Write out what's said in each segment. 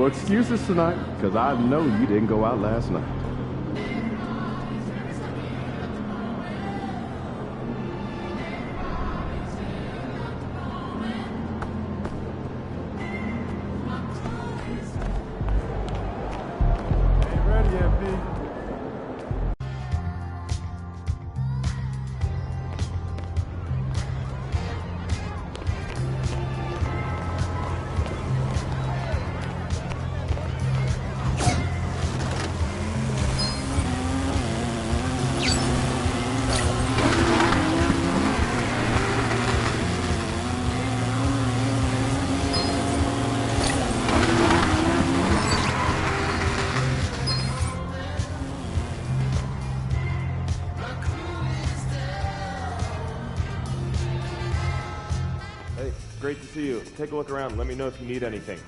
excuses tonight, because I know you didn't go out last night. Ain't ready yet, B. Hey, great to see you. Take a look around. Let me know if you need anything.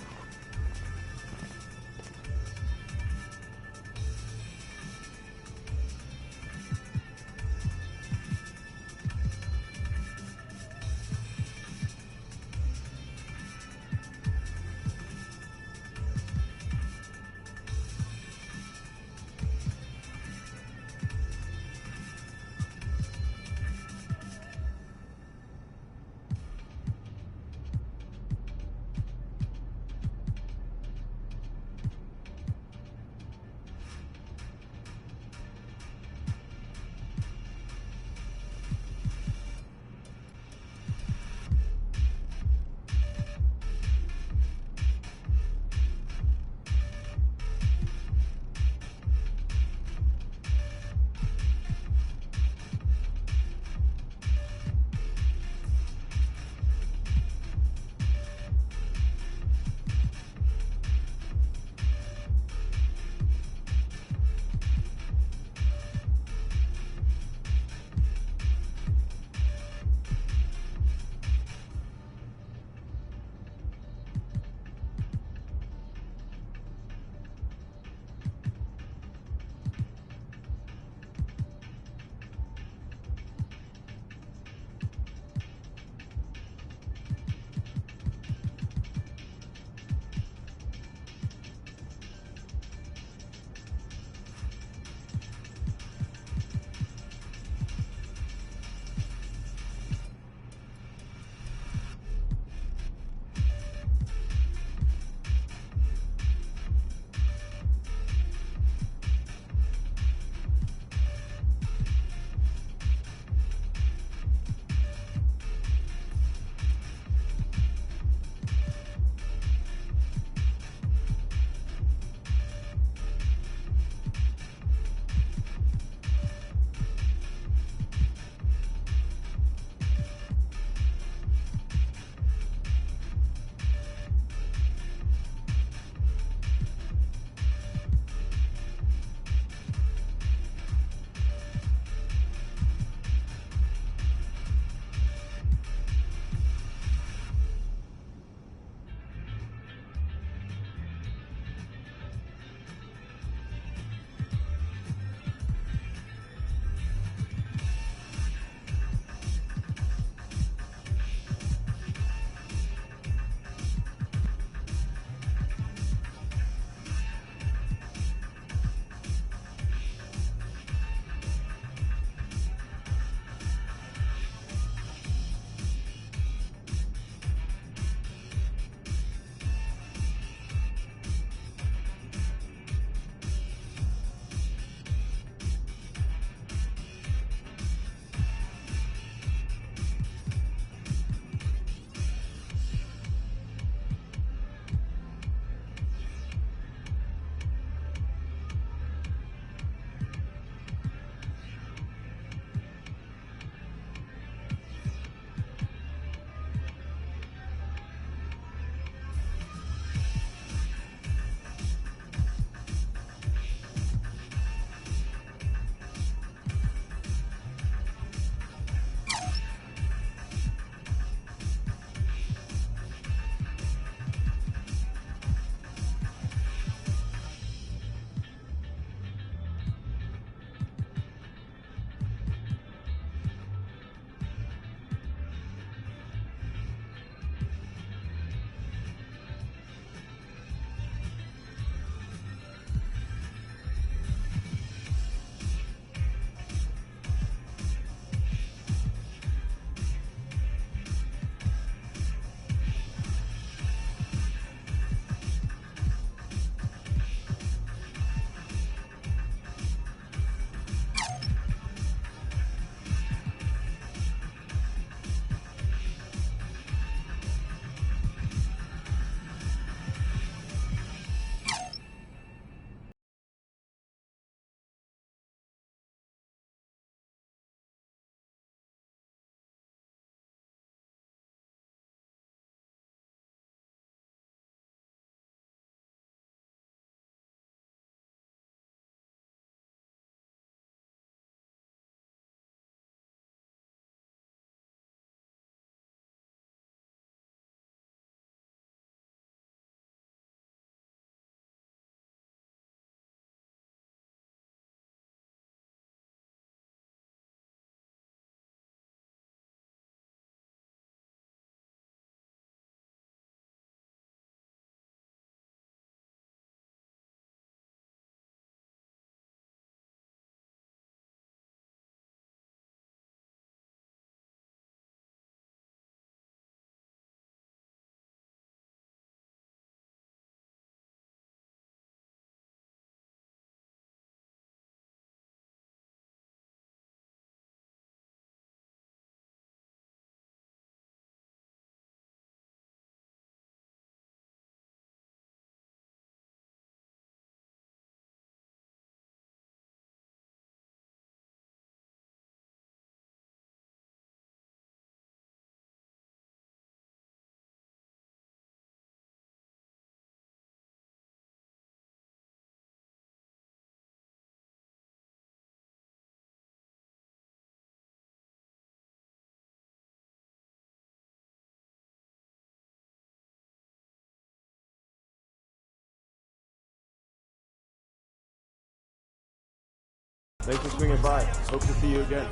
Thanks for swinging by. Hope to see you again.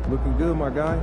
Looking good, my guy.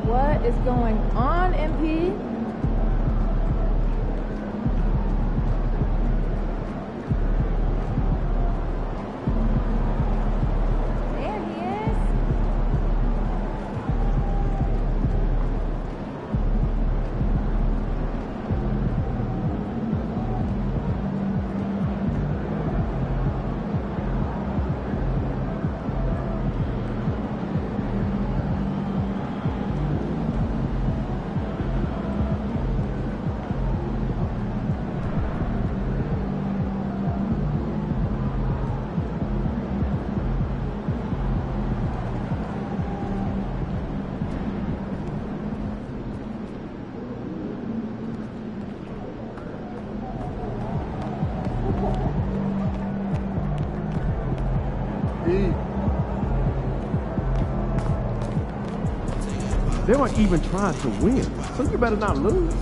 What is going on, MP? There he is. They weren't even trying to win, so you better not lose.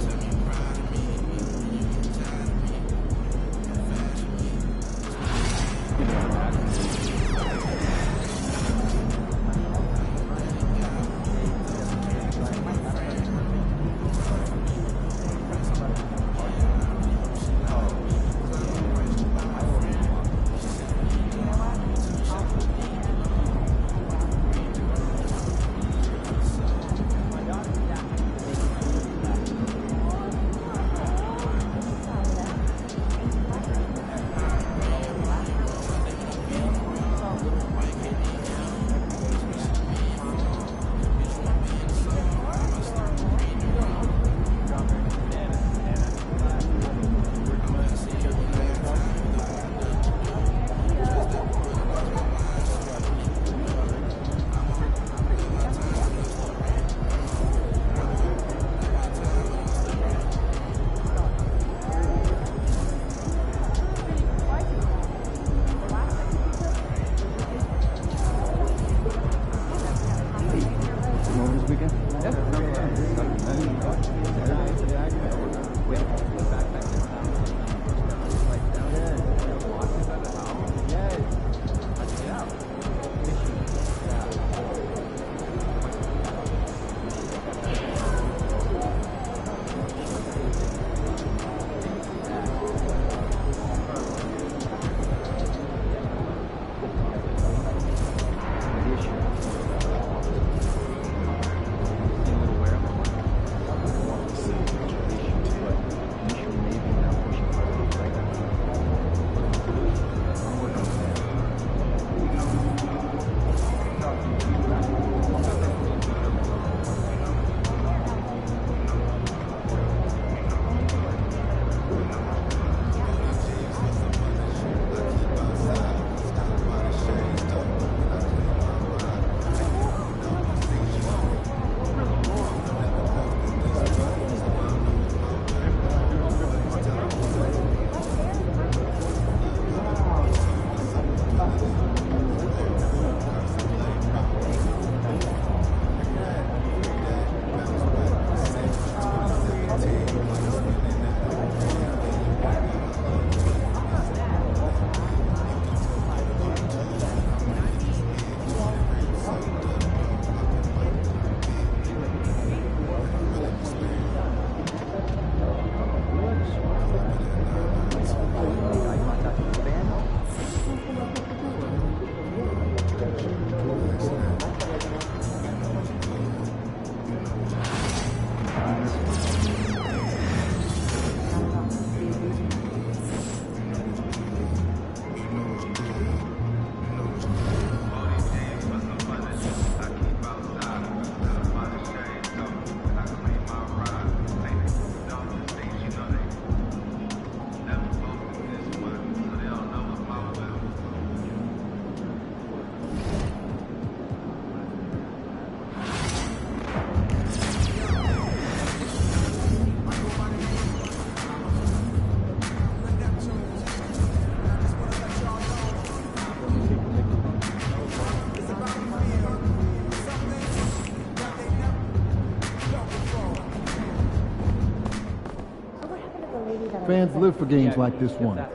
Fans live for games like this one.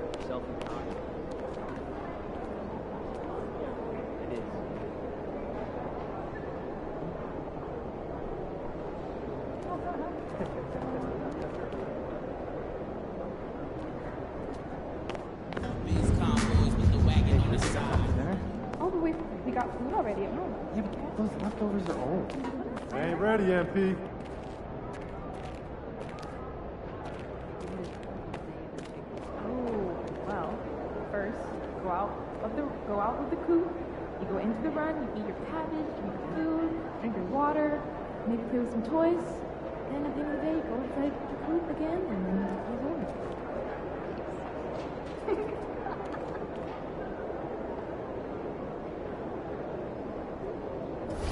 We got food already at home. Yeah, but those leftovers are old. I ain't ready, MP. Oh, well, first go out with the coop. You go into the run, you eat your cabbage, drink your food, drink your water, maybe play with some toys. And at the end of the day, go inside the coop again, and then you go home.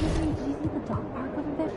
Did you see the dog park over there?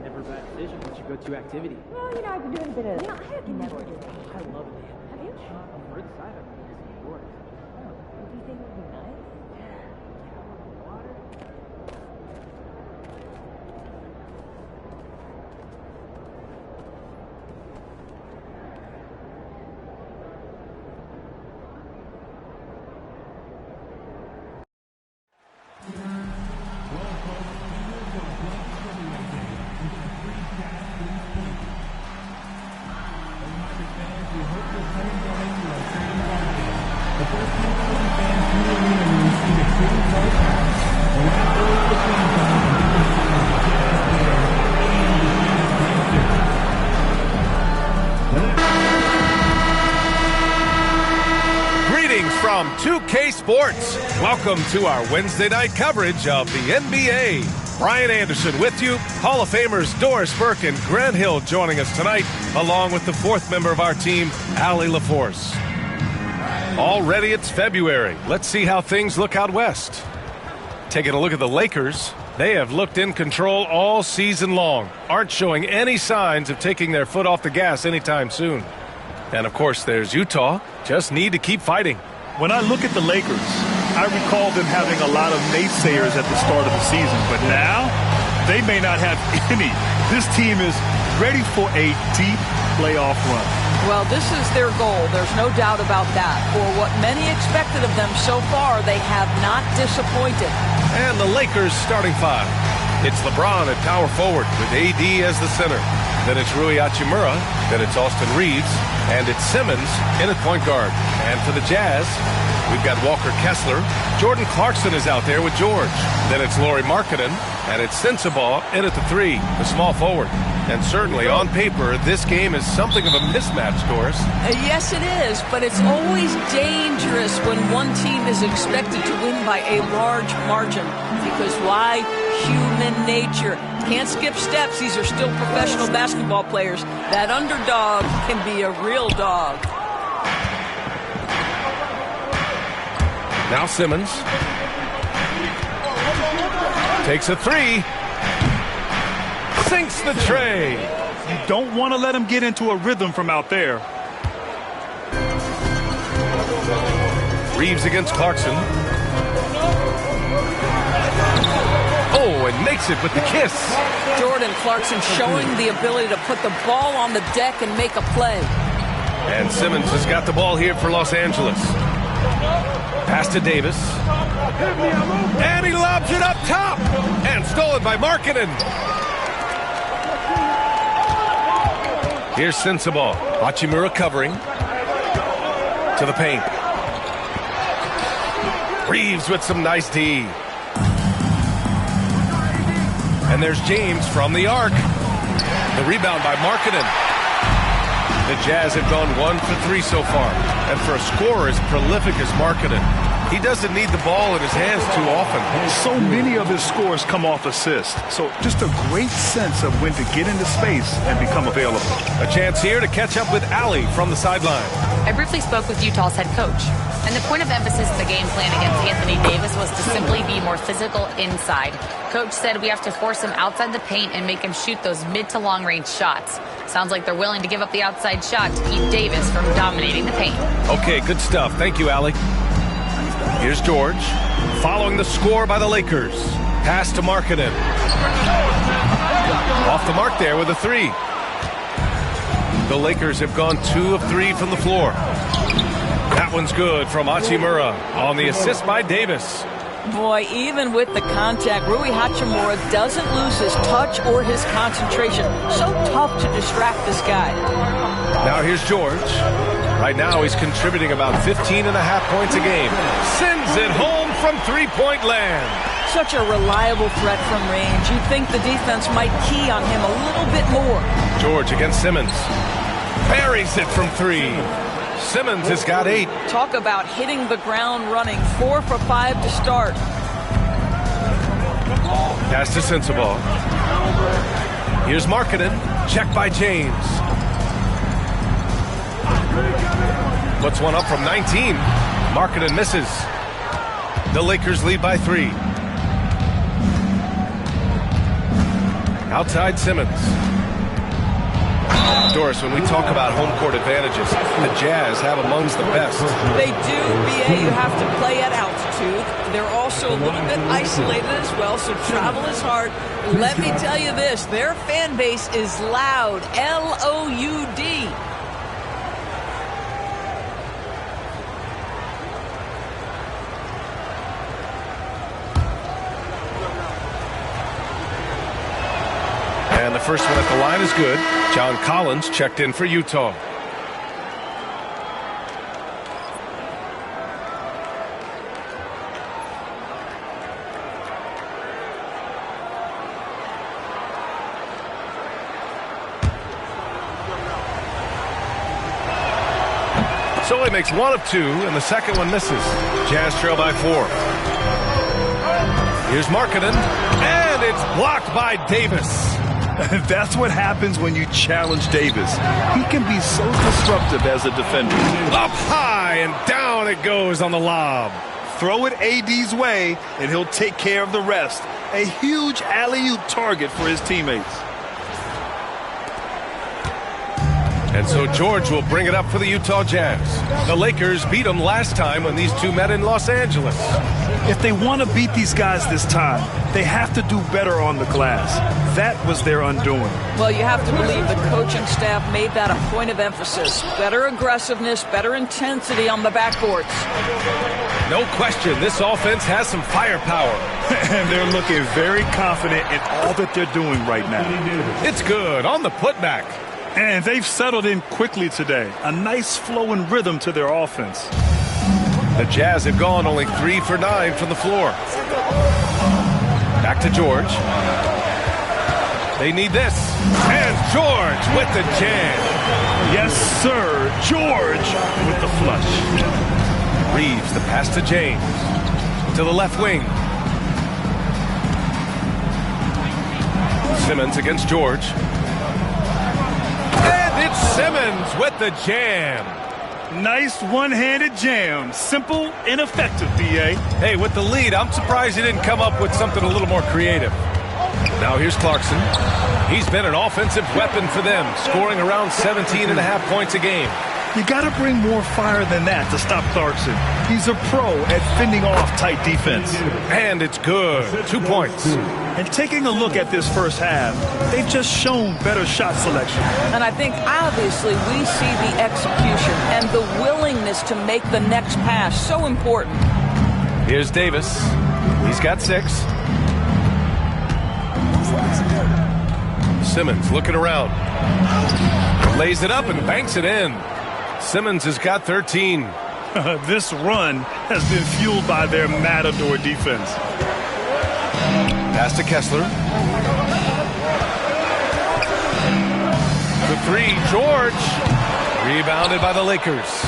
Never bad decision once you go to activity. Well, you know, I've been doing a bit of... I have never do that. I love it. Have you? On the side of it, it's yours. Do you think it would be nice? Greetings from 2K Sports. Welcome to our Wednesday night coverage of the NBA. Brian Anderson with you, Hall of Famers Doris Burke and Grant Hill joining us tonight, along with the fourth member of our team, Allie LaForce. Already it's February. Let's see how things look out west. Taking a look at the Lakers, they have looked in control all season long, aren't showing any signs of taking their foot off the gas anytime soon. And of course, there's Utah, just need to keep fighting. When I look at the Lakers, I recall them having a lot of naysayers at the start of the season, but now they may not have any. This team is ready for a deep playoff run. Well, this is their goal. There's no doubt about that. For what many expected of them so far, they have not disappointed. And the Lakers starting five. It's LeBron at power forward with AD as the center. Then it's Rui Hachimura. Then it's Austin Reeves. And it's Simmons in at point guard. And for the Jazz, we've got Walker Kessler. Jordan Clarkson is out there with George. Then it's Lauri Markkanen. And it's Sensabaugh in at the three, the small forward. And certainly on paper, this game is something of a mismatch, Doris. Yes, it is, but it's always dangerous when one team is expected to win by a large margin. Because why? Human nature. Can't skip steps. These are still professional basketball players. That underdog can be a real dog. Now Simmons takes a three. Sinks the tray. You don't want to let him get into a rhythm from out there. Reeves against Clarkson. Oh, and makes it with the kiss. Jordan Clarkson showing the ability to put the ball on the deck and make a play. And Simmons has got the ball here for Los Angeles. Pass to Davis. And he lobs it up top. And stolen by Markkanen. Here's Sensabaugh. Hachimura covering. To the paint. Reeves with some nice D. And there's James from the arc. The rebound by Markkanen. The Jazz have gone 1 for 3 so far. And for a scorer as prolific as Markkanen, he doesn't need the ball in his hands too often. So many of his scores come off assists. So just a great sense of when to get into space and become available. A chance here to catch up with Allie from the sideline. I briefly spoke with Utah's head coach, and the point of emphasis in the game plan against Anthony Davis was to simply be more physical inside. Coach said we have to force him outside the paint and make him shoot those mid to long range shots. Sounds like they're willing to give up the outside shot to keep Davis from dominating the paint. Okay, good stuff. Thank you, Allie. Here's George, following the score by the Lakers. Pass to Markkanen. Off the mark there with a three. The Lakers have gone 2 of 3 from the floor. That one's good from Hachimura on the assist by Davis. Boy, even with the contact, Rui Hachimura doesn't lose his touch or his concentration. So tough to distract this guy. Now here's George. Right now he's contributing about 15.5 points a game. Sends it home from three-point land. Such a reliable threat from range. You'd think the defense might key on him a little bit more. George against Simmons. Buries it from 3. Simmons has got 8. Talk about hitting the ground running. 4 for 5 to start. Pass to Sensabaugh. Here's Markkanen. Check by James. Puts one up from 19. Markkanen misses. The Lakers lead by 3. Outside Simmons. Doris, when we talk about home court advantages, the Jazz have amongst the best. They do, B.A. You have to play at altitude. They're also a little bit isolated as well, so travel is hard. Let me tell you this, their fan base is loud, L-O-U-D. And the first one at the line is good. John Collins checked in for Utah. So he makes 1 of 2, and the second one misses. Jazz trail by 4. Here's Markkanen, and it's blocked by Davis. That's what happens when you challenge Davis. He can be so disruptive as a defender. Up high and down it goes on the lob. Throw it AD's way, and he'll take care of the rest. A huge alley-oop target for his teammates. And so George will bring it up for the Utah Jazz. The Lakers beat them last time when these two met in Los Angeles. If they want to beat these guys this time, they have to do better on the glass. That was their undoing. Well, you have to believe the coaching staff made that a point of emphasis. Better aggressiveness, better intensity on the backboards. No question, this offense has some firepower. And they're looking very confident in all that they're doing right now. It's good on the putback. And they've settled in quickly today. A nice flow and rhythm to their offense. The Jazz have gone only 3 for 9 from the floor. Back to George. They need this. And George with the jam. Yes, sir. George with the flush. Reeves, the pass to James. To the left wing. Simmons against George. And it's Simmons with the jam. Nice one-handed jam. Simple and effective, B.A. Hey, with the lead, I'm surprised he didn't come up with something a little more creative. Now here's Clarkson. He's been an offensive weapon for them, scoring around 17.5 points a game. You got to bring more fire than that to stop Clarkson. He's a pro at fending off tight defense. And it's good. 2 points. And taking a look at this first half, they've just shown better shot selection. And I think obviously we see the execution and the willingness to make the next pass so important. Here's Davis. He's got 6. Simmons looking around. Lays it up and banks it in. Simmons has got 13. This run has been fueled by their matador defense. Pass to Kessler. The 3, George. Rebounded by the Lakers.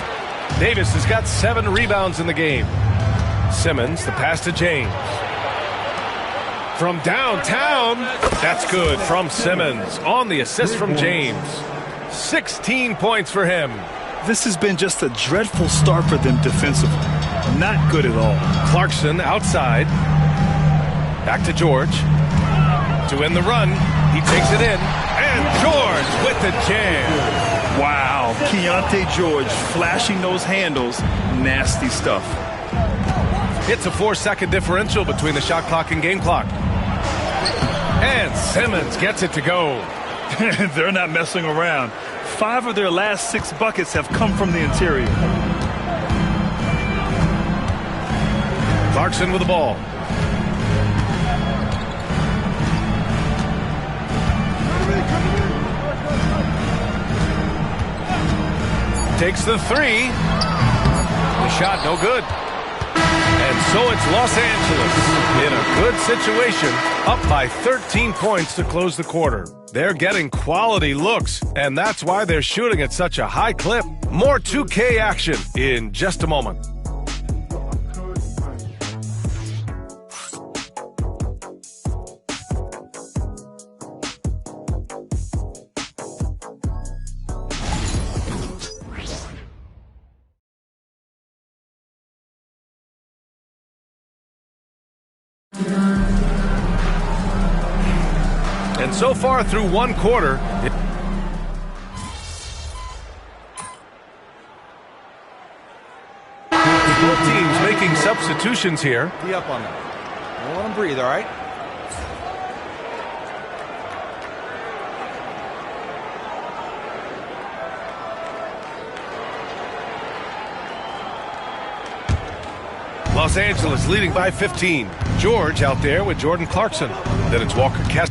Davis has got 7 rebounds in the game. Simmons, the pass to James. From downtown, that's good from Simmons on the assist from James. 16 points for him. This has been just a dreadful start for them defensively. Not good at all. Clarkson outside. Back to George. To win the run, he takes it in. And George with the jam. Wow, Keontae George flashing those handles. Nasty stuff. It's a 4-second differential between the shot clock and game clock. And Simmons gets it to go. They're not messing around. 5 of their last 6 buckets have come from the interior. Clarkson with the ball. Takes the 3. The shot no good. And so it's Los Angeles in a good situation, up by 13 points to close the quarter. They're getting quality looks, and that's why they're shooting at such a high clip. More 2K action in just a moment. And so far through one quarter, both teams making substitutions here. Be up on them. Don't let them breathe, all right? Los Angeles leading by 15. George out there with Jordan Clarkson. Then it's Walker Kessler.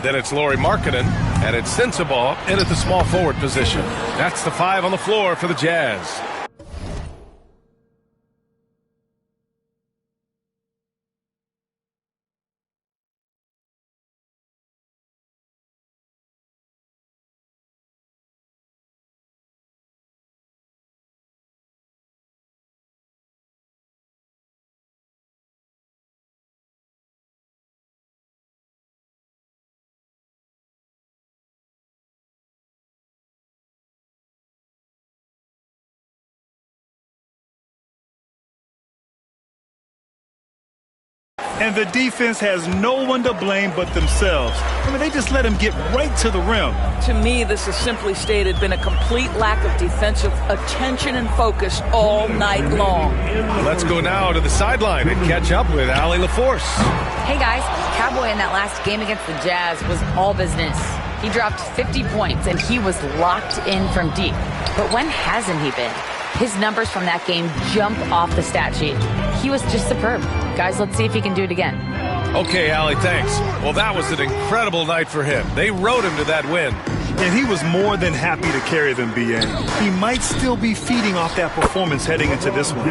Then it's Lauri Markkanen, and it's Sensabaugh in at the small forward position. That's the 5 on the floor for the Jazz. And the defense has no one to blame but themselves. I mean, they just let him get right to the rim. To me, this has simply stated been a complete lack of defensive attention and focus all night long. Let's go now to the sideline and catch up with Allie LaForce. Hey guys, Cowboy in that last game against the Jazz was all business. He dropped 50 points and he was locked in from deep. But when hasn't he been? His numbers from that game jump off the stat sheet. He was just superb. Guys, let's see if he can do it again. Okay, Allie, thanks. Well, that was an incredible night for him. They rode him to that win. And he was more than happy to carry them, B.A. He might still be feeding off that performance heading into this one.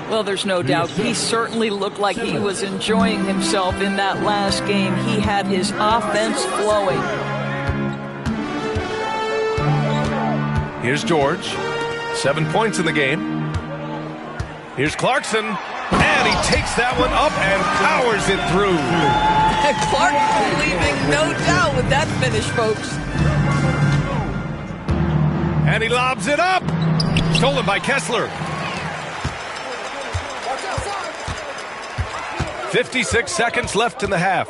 Well, there's no doubt. He certainly looked like he was enjoying himself in that last game. He had his offense flowing. Here's George. 7 points in the game. Here's Clarkson. And he takes that one up and powers it through. Clark leaving no doubt with that finish, folks. And he lobs it up. Stolen by Kessler. 56 seconds left in the half.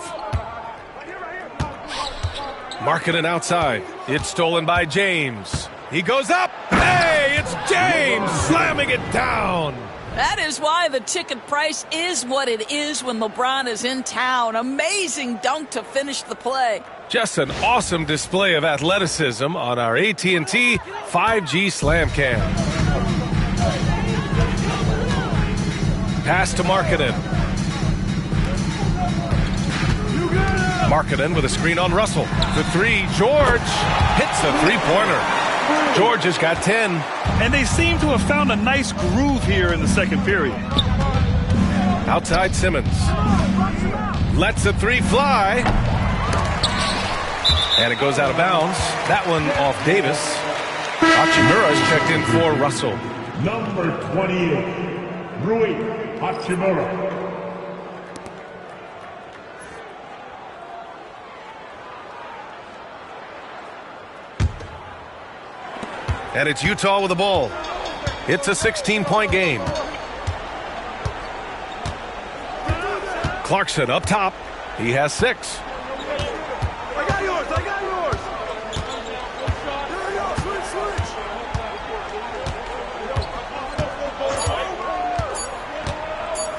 Markkanen outside. It's stolen by James. He goes up. Hey, it's James slamming it down. That is why the ticket price is what it is when LeBron is in town. Amazing dunk to finish the play. Just an awesome display of athleticism on our AT&T 5G Slam Cam. Pass to Markkanen. Markkanen with a screen on Russell. The three, George hits the three-pointer. George has got 10. And they seem to have found a nice groove here in the second period. Outside Simmons. Lets the three fly. And it goes out of bounds. That one off Davis. Hachimura is checked in for Russell. Number 28, Rui Hachimura. And it's Utah with the ball. It's a 16-point game. Clarkson up top. He has 6. I got yours.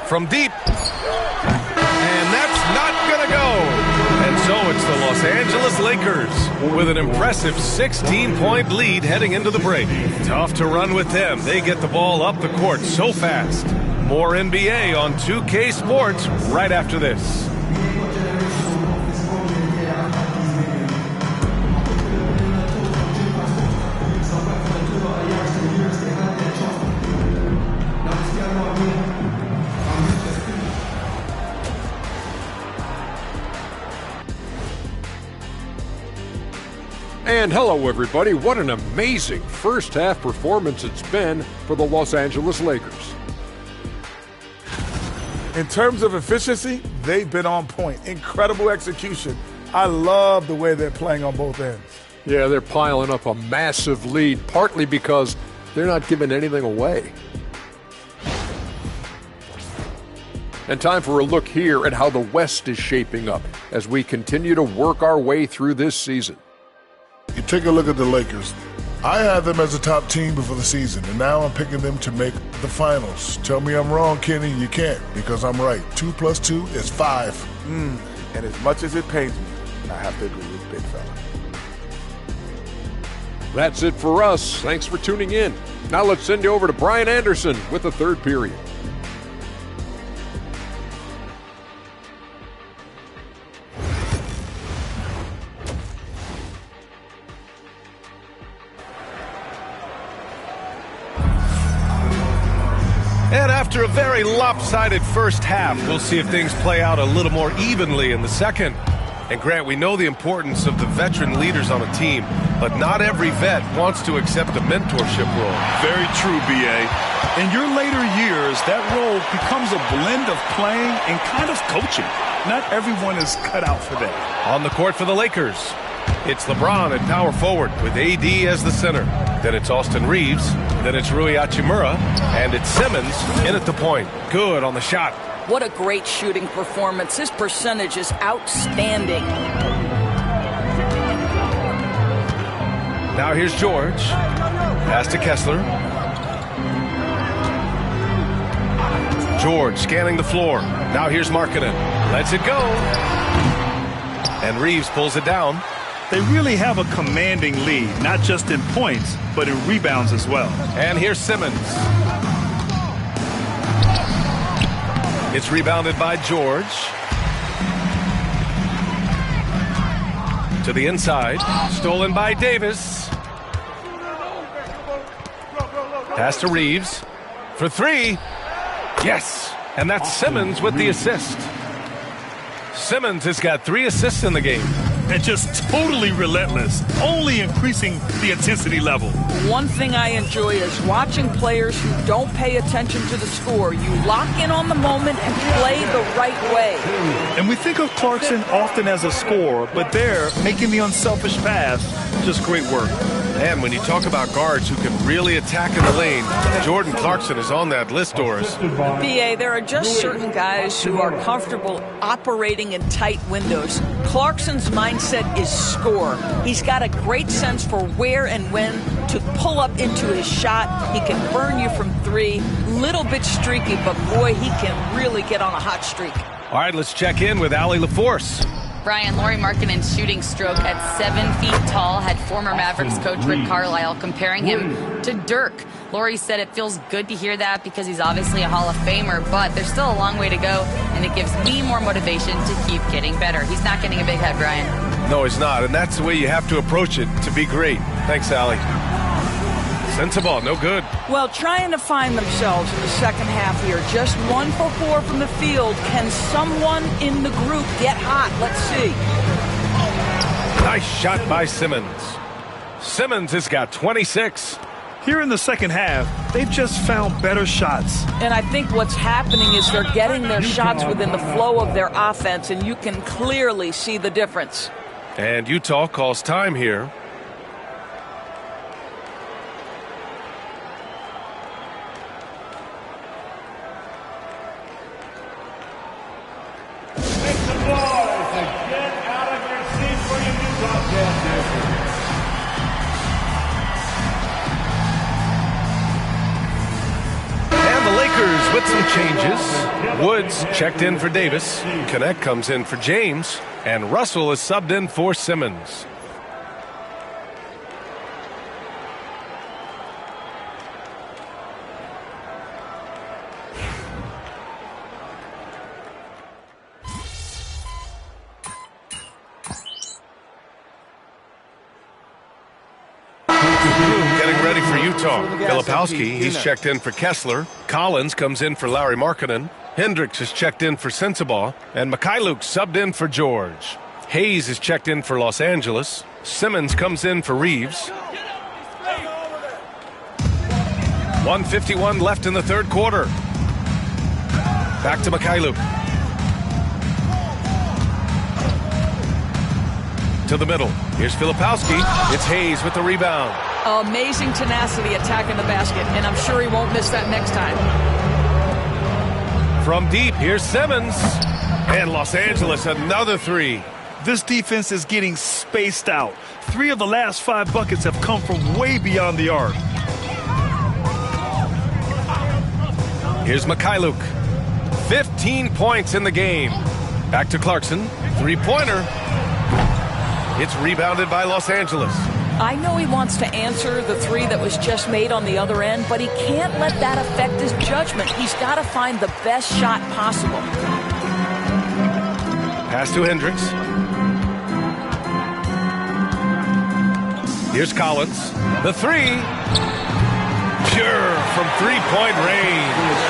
From deep. And that's not going to go. And so it's the Los Angeles Lakers with an impressive 16-point lead heading into the break. Tough to run with them. They get the ball up the court so fast. More NBA on 2K Sports right after this. And hello, everybody. What an amazing first-half performance it's been for the Los Angeles Lakers. In terms of efficiency, they've been on point. Incredible execution. I love the way they're playing on both ends. Yeah, they're piling up a massive lead, partly because they're not giving anything away. And time for a look here at how the West is shaping up as we continue to work our way through this season. You take a look at the Lakers. I had them as a top team before the season, and now I'm picking them to make the finals. Tell me I'm wrong, Kenny. You can't, because I'm right. 2 + 2 is 5. And as much as it pains me, I have to agree with Big Fella. That's it for us. Thanks for tuning in. Now let's send you over to Brian Anderson with the third period. And after a very lopsided first half, we'll see if things play out a little more evenly in the second. And Grant, we know the importance of the veteran leaders on a team, but not every vet wants to accept a mentorship role. Very true, B.A. In your later years, that role becomes a blend of playing and kind of coaching. Not everyone is cut out for that. On the court for the Lakers, it's LeBron at power forward with AD as the center. Then it's Austin Reeves. Then it's Rui Hachimura. And it's Simmons in at the point. Good on the shot. What a great shooting performance. His percentage is outstanding. Now here's George. Pass to Kessler. George scanning the floor. Now here's Markkanen. Lets it go. And Reeves pulls it down. They really have a commanding lead, not just in points, but in rebounds as well. And here's Simmons. It's rebounded by George. To the inside. Stolen by Davis. Pass to Reeves. For 3. Yes. And that's Simmons with the assist. Simmons has got 3 assists in the game. And just totally relentless, only increasing the intensity level. One thing I enjoy is watching players who don't pay attention to the score. You lock in on the moment and play the right way. And we think of Clarkson often as a scorer, but they're making the unselfish pass. Just great work. And when you talk about guards who can really attack in the lane, Jordan Clarkson is on that list, Doris. B.A., there are just certain guys who are comfortable operating in tight windows. Clarkson's mindset is score. He's got a great sense for where and when to pull up into his shot. He can burn you from 3. Little bit streaky, but boy, he can really get on a hot streak. All right, let's check in with Allie LaForce. Brian, Lauri Markkanen's shooting stroke at 7 feet tall had former Mavericks coach Rick Carlisle comparing him to Dirk. Lauri said it feels good to hear that because he's obviously a Hall of Famer, but there's still a long way to go, and it gives me more motivation to keep getting better. He's not getting a big head, Brian. No, he's not, and that's the way you have to approach it to be great. Thanks, Allie. Sensible, no good. Well, trying to find themselves in the second half here. Just 1 for 4 from the field. Can someone in the group get hot? Let's see. Nice shot by Simmons. Simmons has got 26. Here in the second half, they've just found better shots. And I think what's happening is they're getting their shots within the flow of their offense, and you can clearly see the difference. And Utah calls time here. Make some noise and get out of your seat for your new broadcasters. And the Lakers with some changes. Woods checked in for Davis. Connect comes in for James. And Russell is subbed in for Simmons. Getting ready for Utah. Filipowski, he's checked in for Kessler. Collins comes in for Lauri Markkanen. Hendricks is checked in for Sensabaugh. And Mikhailuk subbed in for George. Hayes is checked in for Los Angeles. Simmons comes in for Reeves. 1:51 left in the third quarter. Back to Mikhailuk. To the middle. Here's Filipowski. It's Hayes with the rebound. Amazing tenacity attacking the basket, and I'm sure he won't miss that next time. From deep, here's Simmons. And Los Angeles, another three. This defense is getting spaced out. 3 of the last 5 buckets have come from way beyond the arc. Here's Mikhailuk. 15 points in the game. Back to Clarkson. Three-pointer. It's rebounded by Los Angeles. I know he wants to answer the 3 that was just made on the other end, but he can't let that affect his judgment. He's got to find the best shot possible. Pass to Hendricks. Here's Collins. The 3. Pure from three-point range.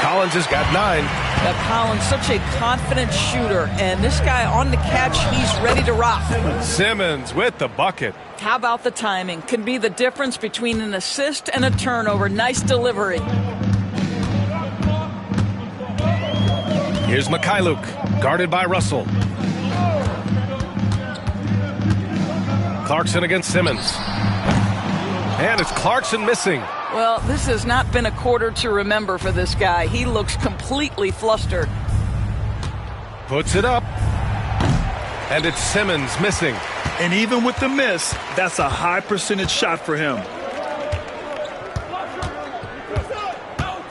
Collins has got 9. Collins, such a confident shooter, and this guy on the catch, he's ready to rock. Simmons with the bucket. How about the timing? Can be the difference between an assist and a turnover. Nice delivery. Here's Mikhailuk, guarded by Russell. Clarkson against Simmons. And it's Clarkson missing. Well, this has not been a quarter to remember for this guy. He looks completely flustered. Puts it up. And it's Simmons missing. And even with the miss, that's a high percentage shot for him.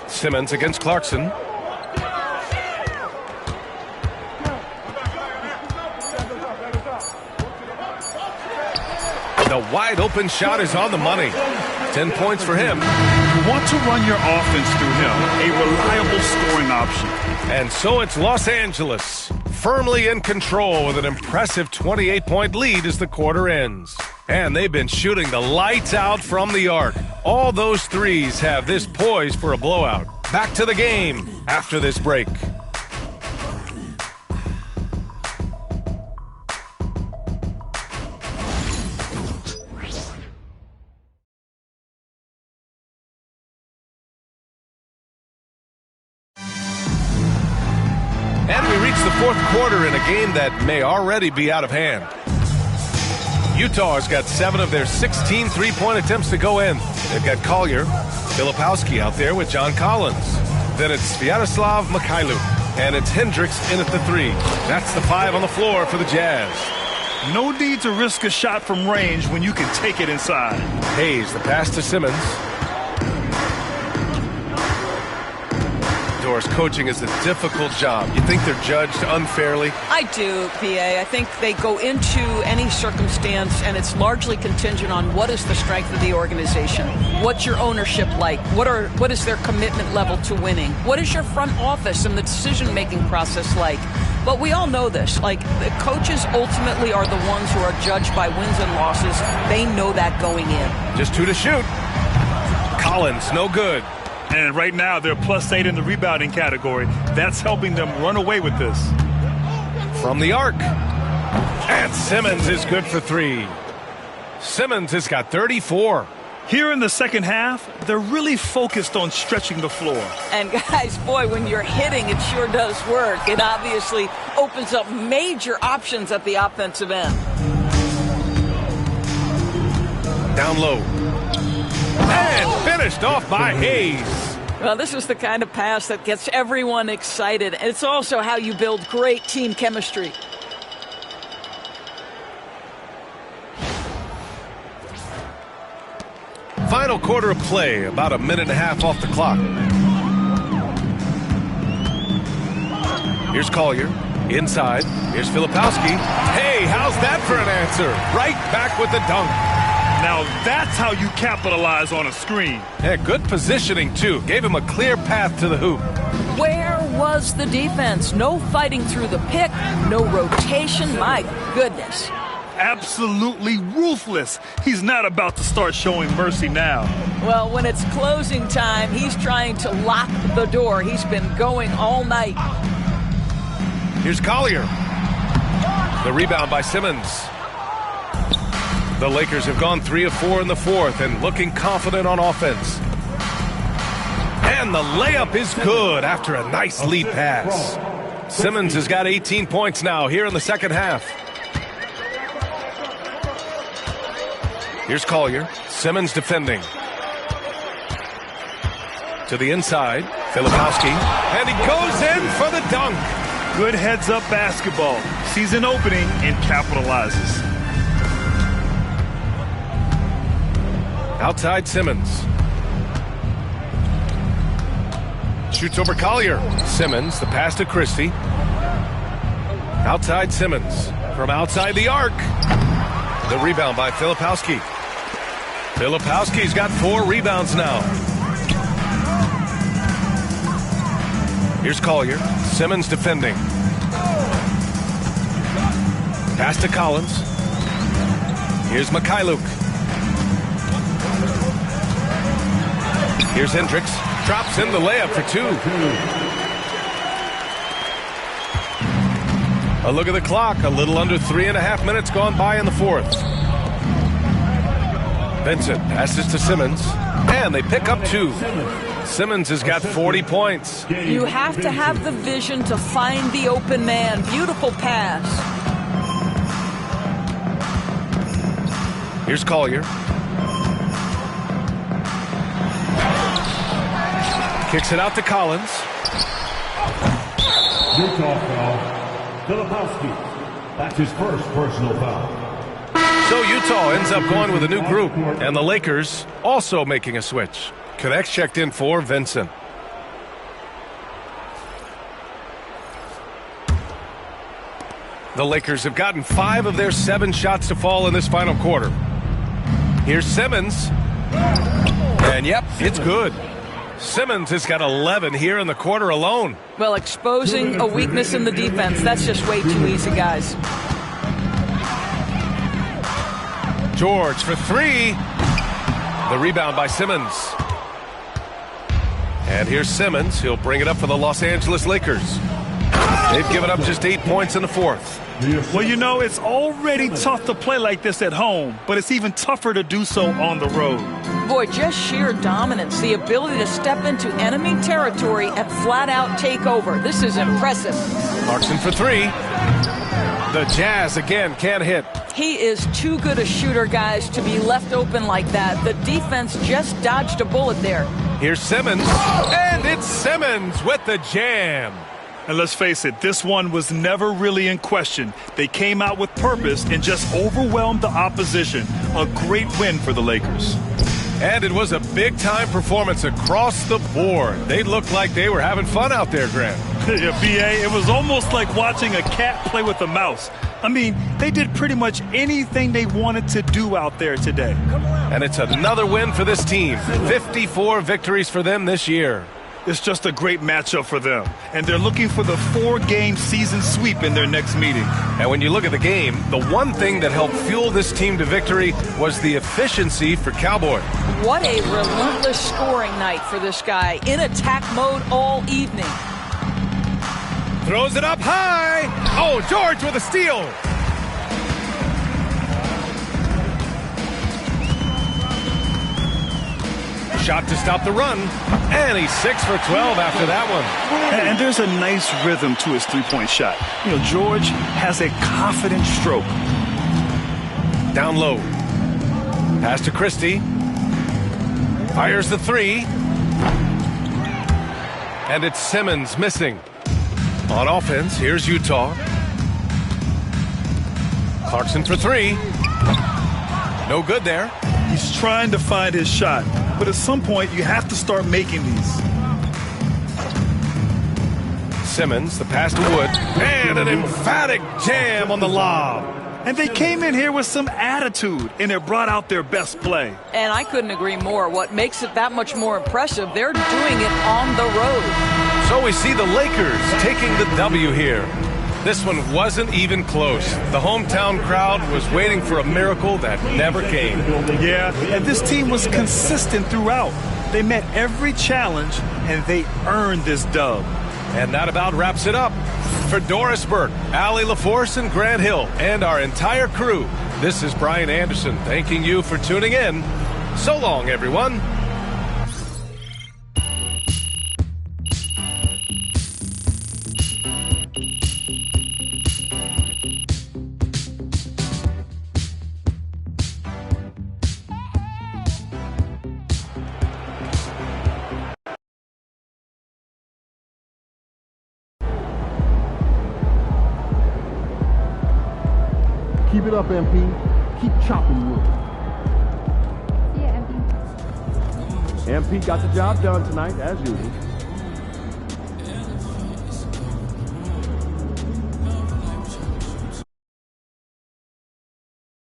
Simmons against Clarkson. The wide open shot is on the money. 10 points for him. You want to run your offense through him, a reliable scoring option. And so it's Los Angeles, firmly in control with an impressive 28-point lead as the quarter ends. And they've been shooting the lights out from the arc. All those threes have this poised for a blowout. Back to the game after this break. And we reach the fourth quarter in a game that may already be out of hand. Utah has got 7 of their 16 three-point attempts to go in. They've got Collier, Filipowski out there with John Collins. Then it's Sviatoslav Mikhailuk, and it's Hendricks in at the 3. That's the 5 on the floor for the Jazz. No need to risk a shot from range when you can take it inside. Hayes, the pass to Simmons. Doris, coaching is a difficult job. You think they're judged unfairly? I do, PA. I think they go into any circumstance, and it's largely contingent on what is the strength of the organization. What's your ownership like? What is their commitment level to winning? What is your front office and the decision-making process like? But we all know this. Like, the coaches ultimately are the ones who are judged by wins and losses. They know that going in. Just 2 to shoot. Collins, no good. And right now, they're +8 in the rebounding category. That's helping them run away with this. From the arc. And Simmons is good for 3. Simmons has got 34. Here in the second half, they're really focused on stretching the floor. And guys, boy, when you're hitting, it sure does work. It obviously opens up major options at the offensive end. Down low. And finished off by Hayes. Well, this is the kind of pass that gets everyone excited. It's also how you build great team chemistry. Final quarter of play, about a minute and a half off the clock. Here's Collier, inside. Here's Filipowski. Hey, how's that for an answer? Right back with the dunk. Now that's how you capitalize on a screen. Yeah, good positioning, too. Gave him a clear path to the hoop. Where was the defense? No fighting through the pick, no rotation. My goodness. Absolutely ruthless. He's not about to start showing mercy now. Well, when it's closing time, he's trying to lock the door. He's been going all night. Here's Collier. The rebound by Simmons. The Lakers have gone 3 of 4 in the fourth and looking confident on offense. And the layup is good after a nice lead pass. Simmons has got 18 points now here in the second half. Here's Collier. Simmons defending. To the inside. Filipowski. And he goes in for the dunk. Good heads-up basketball. Sees an opening and capitalizes. Outside Simmons. Shoots over Collier. Simmons, the pass to Christie. Outside Simmons. From outside the arc. The rebound by Filipowski. Filipowski's got 4 rebounds now. Here's Collier. Simmons defending. Pass to Collins. Here's Mikhailuk. Here's Hendricks. Drops in the layup for 2. A look at the clock. A little under 3.5 minutes gone by in the fourth. Vincent passes to Simmons. And they pick up 2. Simmons has got 40 points. You have to have the vision to find the open man. Beautiful pass. Here's Collier. Kicks it out to Collins. Utah foul. Filipowski. That's his first personal foul. So Utah ends up going with a new group, and the Lakers also making a switch. Connects checked in for Vincent. The Lakers have gotten 5 of their 7 shots to fall in this final quarter. Here's Simmons. And yep, it's good. Simmons has got 11 here in the quarter alone. Well, exposing a weakness in the defense, that's just way too easy, guys. George for 3. The rebound by Simmons. And here's Simmons. He'll bring it up for the Los Angeles Lakers. They've given up just 8 points in the fourth. Well, you know, it's already tough to play like this at home, but it's even tougher to do so on the road. Boy, just sheer dominance, the ability to step into enemy territory and flat out take over. This is impressive. Clarkson for 3. The Jazz again can't hit. He is too good a shooter, guys, to be left open like that. The defense just dodged a bullet there. Here's Simmons, and it's Simmons with the jam. And let's face it, this one was never really in question. They came out with purpose and just overwhelmed the opposition. A great win for the Lakers. And it was a big-time performance across the board. They looked like they were having fun out there, Grant. Yeah, B.A., it was almost like watching a cat play with a mouse. I mean, they did pretty much anything they wanted to do out there today. And it's another win for this team. 54 victories for them this year. It's just a great matchup for them. And they're looking for the 4-game season sweep in their next meeting. And when you look at the game, the one thing that helped fuel this team to victory was the efficiency for Cowboy. What a relentless scoring night for this guy. In attack mode all evening. Throws it up high. Oh, George with a steal. Shot to stop the run, and he's 6 for 12 after that one. And there's a nice rhythm to his three-point shot. You know, George has a confident stroke. Down low. Pass to Christie. Fires the three. And it's Simmons missing. On offense, here's Utah. Clarkson for three. No good there. He's trying to find his shot, but at some point you have to start making these. Simmons, the pass to Wood, and an emphatic jam on the lob. And they came in here with some attitude, and it brought out their best play. And I couldn't agree more. What makes it that much more impressive, they're doing it on the road. So we see the Lakers taking the W here. This one wasn't even close. The hometown crowd was waiting for a miracle that never came. Yeah, and this team was consistent throughout. They met every challenge, and they earned this dub. And that about wraps it up. For Doris Burke, Allie LaForce, and Grant Hill, and our entire crew, this is Brian Anderson thanking you for tuning in. So long, everyone. Keep it up, MP. Keep chopping wood. Yeah, MP. MP got the job done tonight, as usual.